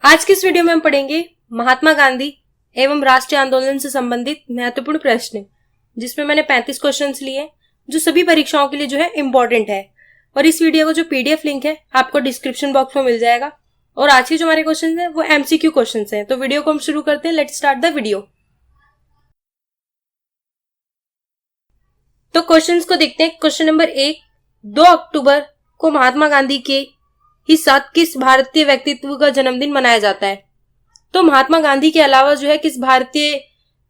आज की इस वीडियो में हम पढ़ेंगे महात्मा गांधी एवं राष्ट्रीय आंदोलन से संबंधित महत्वपूर्ण प्रश्न, जिसमें मैंने 35 क्वेश्चंस लिए जो सभी परीक्षाओं के लिए जो है इम्पोर्टेंट है। और इस वीडियो का जो पीडीएफ लिंक है आपको डिस्क्रिप्शन बॉक्स में मिल जाएगा। और आज के जो हमारे क्वेश्चन है वो एमसीक्यू क्वेश्चन है। तो वीडियो को हम शुरू करते हैं। Let's start the video. तो क्वेश्चंस को देखते हैं। क्वेश्चन नंबर 1, 2 अक्टूबर को महात्मा गांधी के ही साथ किस भारतीय व्यक्तित्व का जन्मदिन मनाया जाता है? तो महात्मा गांधी के अलावा जो है किस भारतीय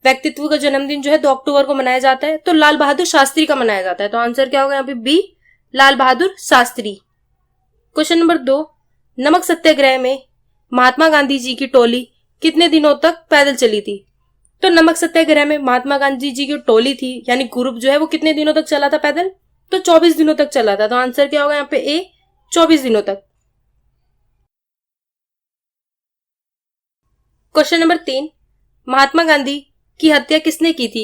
व्यक्तित्व का जन्मदिन जो है 2 अक्टूबर को मनाया जाता है? तो लाल बहादुर शास्त्री का मनाया जाता है। तो आंसर क्या होगा यहाँ पे? B, Lal Bahadur Shastri. Question number 2, नमक सत्याग्रह में महात्मा गांधी जी की टोली कितने दिनों तक पैदल चली थी? तो नमक सत्याग्रह में महात्मा गांधी जी की टोली थी यानी ग्रुप जो है वो कितने दिनों तक चला था पैदल? तो 24 दिनों तक चला था। तो आंसर क्या होगा यहाँ पे? ए, 24 दिनों तक। क्वेश्चन नंबर 3, महात्मा गांधी की हत्या किसने की थी?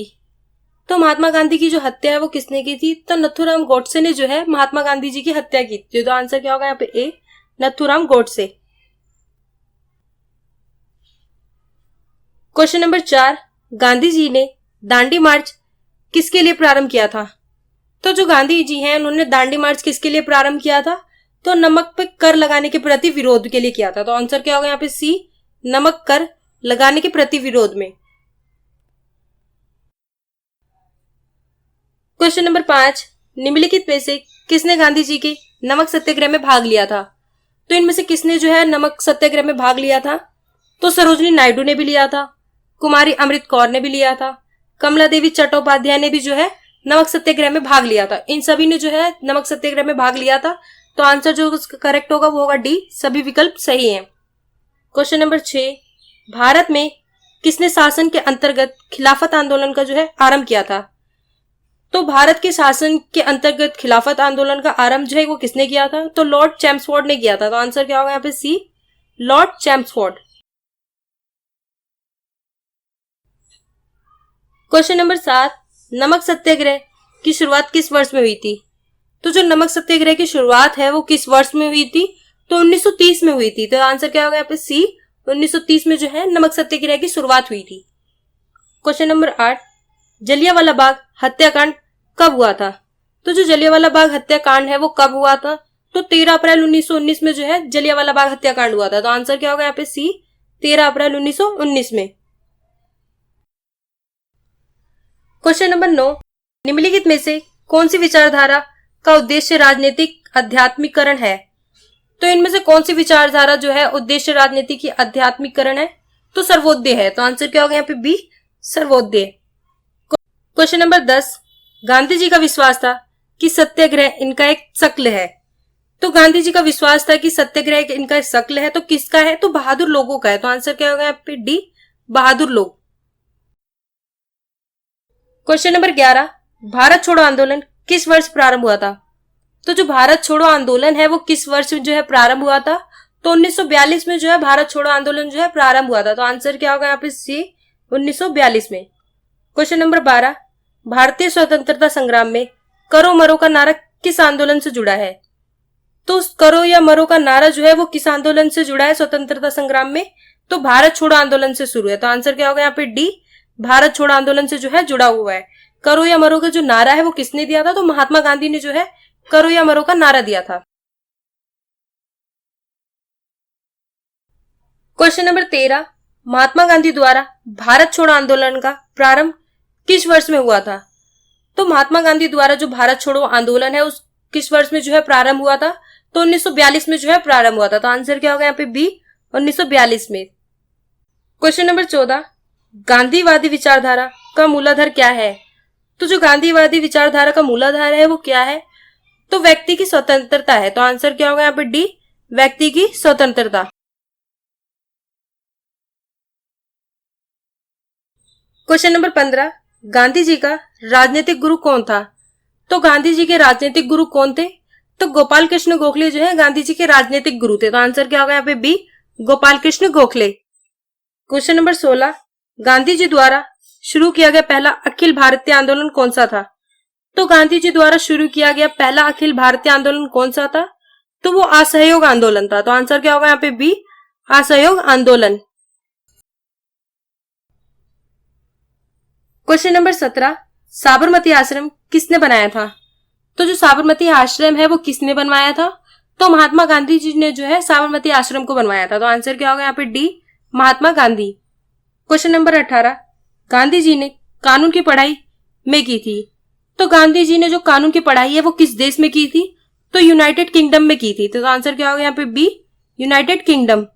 तो महात्मा गांधी की जो हत्या है वो किसने की थी? तो नथुराम गोडसे ने जो है महात्मा गांधी जी की हत्या की थी। तो आंसर क्या होगा यहाँ पे? ए, नथुराम गोडसे। क्वेश्चन नंबर 4, गांधी जी ने दांडी मार्च किसके लिए प्रारंभ किया था? तो जो गांधी जी हैं उन्होंने दांडी मार्च किसके लिए प्रारंभ किया था? तो नमक पे कर लगाने के प्रति विरोध के लिए किया था। तो आंसर क्या होगा यहाँ पे? सी, नमक कर लगाने के प्रति विरोध में। क्वेश्चन नंबर 5, निम्नलिखित में से किसने गांधी जी के नमक सत्याग्रह में भाग लिया था? तो इनमें से किसने जो है नमक सत्याग्रह में भाग लिया था? तो सरोजिनी नायडू ने भी लिया था, कुमारी अमृत कौर ने भी लिया था, कमला देवी चट्टोपाध्याय ने भी जो है नमक सत्याग्रह में भाग लिया था। इन सभी ने जो है नमक सत्याग्रह में भाग लिया था। तो आंसर जो करेक्ट होगा वो होगा डी, सभी विकल्प सही हैं। क्वेश्चन नंबर 6, भारत में किसने शासन के अंतर्गत खिलाफत आंदोलन का जो है आरंभ किया था? तो भारत के शासन के अंतर्गत खिलाफत आंदोलन का आरंभ जो है वो किसने किया था? तो लॉर्ड चैम्सफोर्ड ने किया था। तो आंसर क्या होगा यहाँ पे? सी, लॉर्ड चैम्सफोर्ड। क्वेश्चन नंबर 7, नमक सत्याग्रह की शुरुआत किस वर्ष में हुई थी? तो जो नमक सत्याग्रह की शुरुआत है वो किस वर्ष में हुई थी? तो 1930 में हुई थी। तो आंसर क्या होगा यहाँ पे? सी, 1930 में जो है नमक सत्याग्रह की शुरुआत हुई थी। क्वेश्चन नंबर 8, जलियांवाला बाग हत्याकांड कब हुआ था? तो जो जलियांवाला बाग हत्याकांड है वो कब हुआ था? तो 13 अप्रैल 1919 में जो है जलियांवाला बाग हत्याकांड हुआ था। तो आंसर क्या होगा यहाँ पे? सी, 13 अप्रैल 1919 में। क्वेश्चन नंबर 9, निम्नलिखित में से कौन सी विचारधारा का उद्देश्य राजनीतिक आध्यात्मिकरण है? तो इनमें से कौन सी विचारधारा जो है उद्देश्य राजनीति की आध्यात्मिकरण है? तो सर्वोदय है। तो आंसर क्या होगा यहाँ पे? B, Sarvodaya. Question number 10, Gandhi ji का विश्वास था कि सत्याग्रह इनका एक शक्ल है। तो गांधी जी का विश्वास था कि सत्याग्रह इनका एक शक्ल है। तो किसका है? तो बहादुर लोगों का है। तो आंसर क्या होगा यहाँ पे? डी, बहादुर लोग। क्वेश्चन नंबर 11, भारत छोड़ो आंदोलन किस वर्ष प्रारंभ हुआ था? तो जो भारत छोड़ो आंदोलन है वो किस वर्ष जो है प्रारंभ हुआ था? तो 1942 में जो है भारत छोड़ो आंदोलन जो है प्रारंभ हुआ था। तो आंसर क्या होगा यहाँ पे? सी, 1942 में। क्वेश्चन नंबर 12, भारतीय स्वतंत्रता संग्राम में करो मरो का नारा किस आंदोलन से जुड़ा है? तो करो या मरो का नारा जो है वो किस आंदोलन से जुड़ा है स्वतंत्रता संग्राम में? तो भारत छोड़ो आंदोलन से शुरू है। तो आंसर क्या होगा यहाँ पे? डी, भारत छोड़ो आंदोलन से जो है जुड़ा हुआ है। करो या मरो का जो नारा है वो किसने दिया था? तो महात्मा गांधी ने जो है करो या मरो का नारा दिया था। क्वेश्चन नंबर 13, महात्मा गांधी द्वारा भारत छोड़ो आंदोलन का प्रारंभ किस वर्ष में हुआ था? तो महात्मा गांधी द्वारा जो भारत छोड़ो आंदोलन है उस किस वर्ष में जो है प्रारंभ हुआ था? तो 1942 में जो है प्रारंभ हुआ था। तो आंसर क्या होगा यहाँ पे? बी, 1942 में। क्वेश्चन नंबर 14, गांधीवादी विचारधारा का मूलाधार क्या है? तो जो गांधीवादी विचारधारा का मूलाधार है वो क्या है? तो व्यक्ति की स्वतंत्रता है। तो आंसर क्या होगा यहाँ पे? डी, व्यक्ति की स्वतंत्रता। क्वेश्चन नंबर 15, गांधी जी का राजनीतिक गुरु कौन था? तो गांधी जी के राजनीतिक गुरु कौन थे? तो गोपाल कृष्ण गोखले जो है गांधी जी के राजनीतिक गुरु थे। तो आंसर क्या होगा यहाँ पे? B, Gopal Krishna Gokhale. Question number 16, Gandhi ji द्वारा शुरू किया गया पहला अखिल भारतीय आंदोलन कौन सा था? तो गांधी जी द्वारा शुरू किया गया पहला अखिल भारतीय आंदोलन कौन सा था? तो वो असहयोग आंदोलन था। तो आंसर क्या होगा यहाँ पे? बी, असहयोग आंदोलन। क्वेश्चन नंबर 17, साबरमती आश्रम किसने बनाया था? तो जो साबरमती आश्रम है वो किसने बनवाया था? तो महात्मा गांधी जी ने जो है साबरमती आश्रम को बनवाया था। तो आंसर क्या होगा यहाँ पे? D, Mahatma Gandhi. Question number 18, Gandhi ji ने कानून की पढ़ाई में की थी। तो गांधी जी ने जो कानून की पढ़ाई है वो किस देश में की थी? तो यूनाइटेड किंगडम में की थी। तो आंसर क्या होगा यहाँ पे? B, United Kingdom.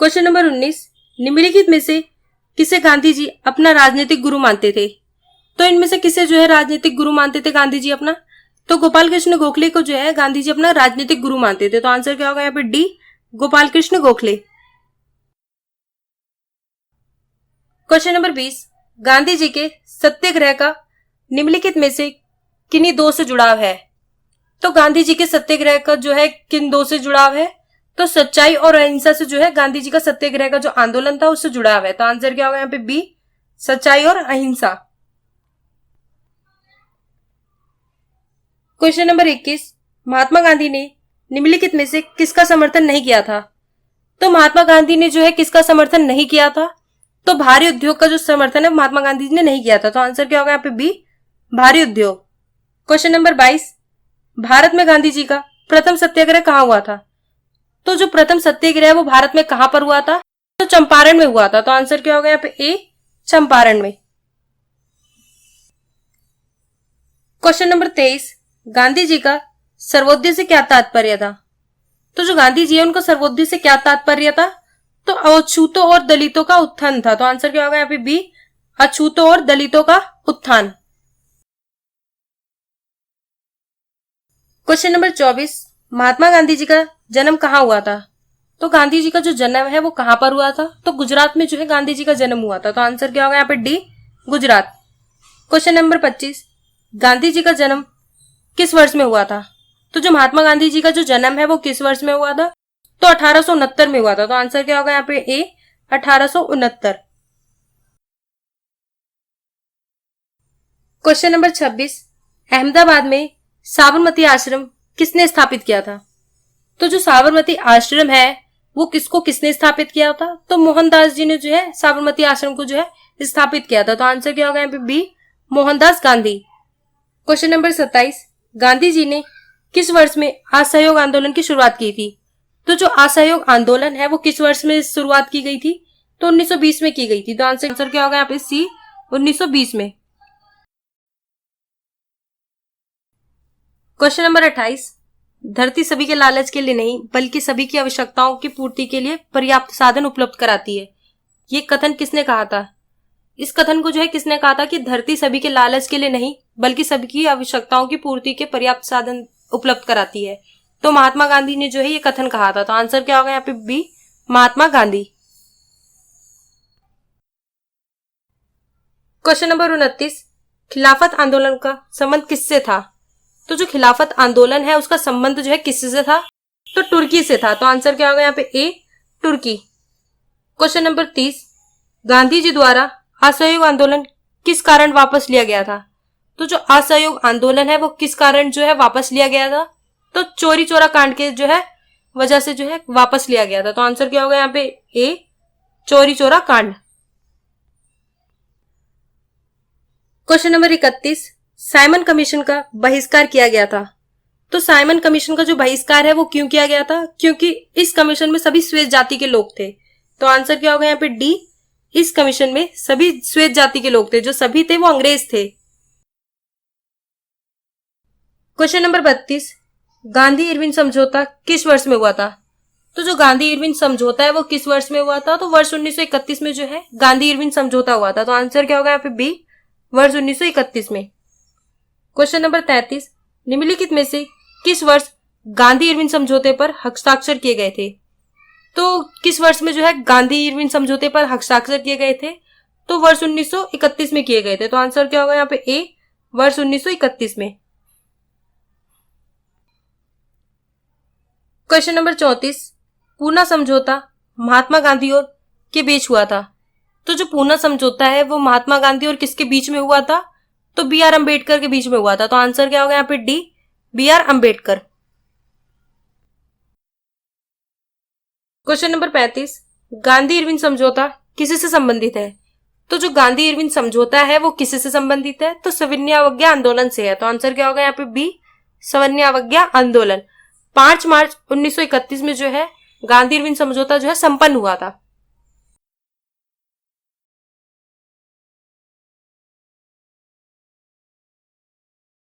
Question number 19, निम्नलिखित में से किसे गांधी जी अपना राजनीतिक गुरु मानते थे? तो इनमें से किसे जो है राजनीतिक गुरु मानते थे गांधी जी अपना? तो गोपाल कृष्ण गोखले को जो है गांधी जी अपना राजनीतिक गुरु मानते थे। तो आंसर क्या होगा यहाँ पे? D, Gopal Krishna Gokhale. Question number 20, Gandhi ji के सत्याग्रह का निम्नलिखित में से किन्हीं दो से जुड़ाव है? तो गांधी जी के सत्याग्रह का जो है किन दो से जुड़ाव है? तो सच्चाई और अहिंसा से जो है गांधी जी का सत्याग्रह का जो आंदोलन था उससे जुड़ाव है। तो आंसर क्या होगा यहाँ पे? बी, सच्चाई और अहिंसा। क्वेश्चन नंबर 21, महात्मा गांधी ने निम्नलिखित में से किसका समर्थन नहीं किया था? तो महात्मा गांधी ने जो है किसका समर्थन नहीं किया था? तो भारी उद्योग का जो समर्थन है महात्मा गांधी जी ने नहीं किया था। तो आंसर क्या होगा यहाँ पे? बी, भारी उद्योग। क्वेश्चन नंबर 22, भारत में गांधी जी का प्रथम सत्याग्रह कहाँ हुआ था? तो जो प्रथम सत्याग्रह है वो भारत में कहां पर हुआ था? तो चंपारण में हुआ था। तो आंसर क्या होगा यहाँ पे? ए, चंपारण में। क्वेश्चन नंबर 23, गांधी जी का सर्वोदय से क्या तात्पर्य था? तो जो गांधी जी है उनका सर्वोदय से क्या तात्पर्य था? तो अछूतों और दलितों का उत्थान था। तो आंसर क्या होगा यहाँ पे? बी, अछूतों और दलितों का उत्थान। क्वेश्चन नंबर 24, महात्मा गांधी जी का जन्म कहाँ हुआ था? तो गांधी जी का जो जन्म है वो कहां पर हुआ था? तो गुजरात में जो है गांधी जी का जन्म हुआ था। तो आंसर क्या होगा यहाँ पे? D, Gujarat. Question number 25, Gandhi ji का जन्म किस वर्ष में हुआ था? तो जो महात्मा गांधी जी का जो जन्म है वो किस वर्ष में हुआ था? तो 1869 में हुआ था। तो आंसर क्या होगा यहाँ पे? ए, 1869। क्वेश्चन नंबर 26, अहमदाबाद में साबरमती आश्रम किसने स्थापित किया था? तो जो साबरमती आश्रम है वो किसने स्थापित किया था? तो मोहनदास जी ने जो है साबरमती आश्रम को जो है स्थापित किया था। तो आंसर क्या होगा यहाँ पे? B, Mohandas Gandhi. Question number 27, Gandhi ji ने किस वर्ष में असहयोग आंदोलन की शुरुआत की थी? तो जो असहयोग आंदोलन है वो किस वर्ष में शुरुआत की गई थी? तो 1920 में की गई थी। तो आंसर क्या होगा यहाँ पे? सी, 1920 में। क्वेश्चन नंबर 28, धरती सभी के लालच के लिए नहीं बल्कि सभी की आवश्यकताओं की पूर्ति के लिए पर्याप्त साधन उपलब्ध कराती है। ये कथन किसने कहा था? इस कथन को जो है किसने कहा था कि धरती सभी के लालच के लिए नहीं बल्कि सभी की आवश्यकताओं की पूर्ति के पर्याप्त साधन उपलब्ध कराती है? तो महात्मा गांधी ने जो है ये कथन कहा था। तो आंसर क्या होगा यहाँ पे? B, Mahatma Gandhi. Question number 29, खिलाफत आंदोलन का संबंध किससे था? तो जो खिलाफत आंदोलन है उसका संबंध जो है किससे था? तो तुर्की से था। तो आंसर क्या होगा यहाँ पे? ए, तुर्की। क्वेश्चन नंबर 30, गांधी जी द्वारा असहयोग आंदोलन किस कारण वापस लिया गया था? तो जो असहयोग आंदोलन है वो किस कारण जो है वापस लिया गया था? तो चोरी चोरा कांड के जो है वजह से जो है वापस लिया गया था। तो आंसर क्या होगा यहाँ पे? ए, चोरी चोरा कांड। क्वेश्चन नंबर 31, साइमन कमीशन का बहिष्कार किया गया था। तो साइमन कमीशन का जो बहिष्कार है वो क्यों किया गया था? क्योंकि इस कमीशन में सभी श्वेत जाति के लोग थे। तो आंसर क्या होगा यहाँ पे? डी, इस कमीशन में सभी श्वेत जाति के लोग थे। जो सभी थे वो अंग्रेज थे। क्वेश्चन नंबर 32, गांधी इरविन समझौता किस वर्ष में हुआ था? तो जो गांधी इरविन समझौता है वो किस वर्ष में हुआ था? तो वर्ष 1931 में जो है गांधी इरविन समझौता हुआ था। तो आंसर क्या होगा यहाँ पे? बी, वर्ष 1931 में। क्वेश्चन नंबर 33, निम्नलिखित में से किस वर्ष गांधी इरविन समझौते पर हस्ताक्षर किए गए थे? तो किस वर्ष में जो है गांधी इरविन समझौते पर हस्ताक्षर किए गए थे? तो वर्ष 1931 में किए गए थे। तो आंसर क्या होगा यहाँ पे? ए, वर्ष 1931 में। क्वेश्चन नंबर 34, पूना समझौता महात्मा गांधी और के बीच हुआ था। तो जो पूना समझौता है वो महात्मा गांधी और किसके बीच में हुआ था? तो बी आर अम्बेडकर के बीच में हुआ था। तो आंसर क्या होगा यहाँ पे? D, B R Ambedkar. Question number 35, Gandhi Irwin समझौता किसी से संबंधित है? तो जो गांधी इरविन समझौता है वो किसी से संबंधित है? तो सविनय अवज्ञा आंदोलन से है। तो आंसर क्या होगा यहाँ पे? बी, सविनय अवज्ञा आंदोलन। 5 मार्च 1931 में जो है गांधी इरविन समझौता जो है संपन्न हुआ था।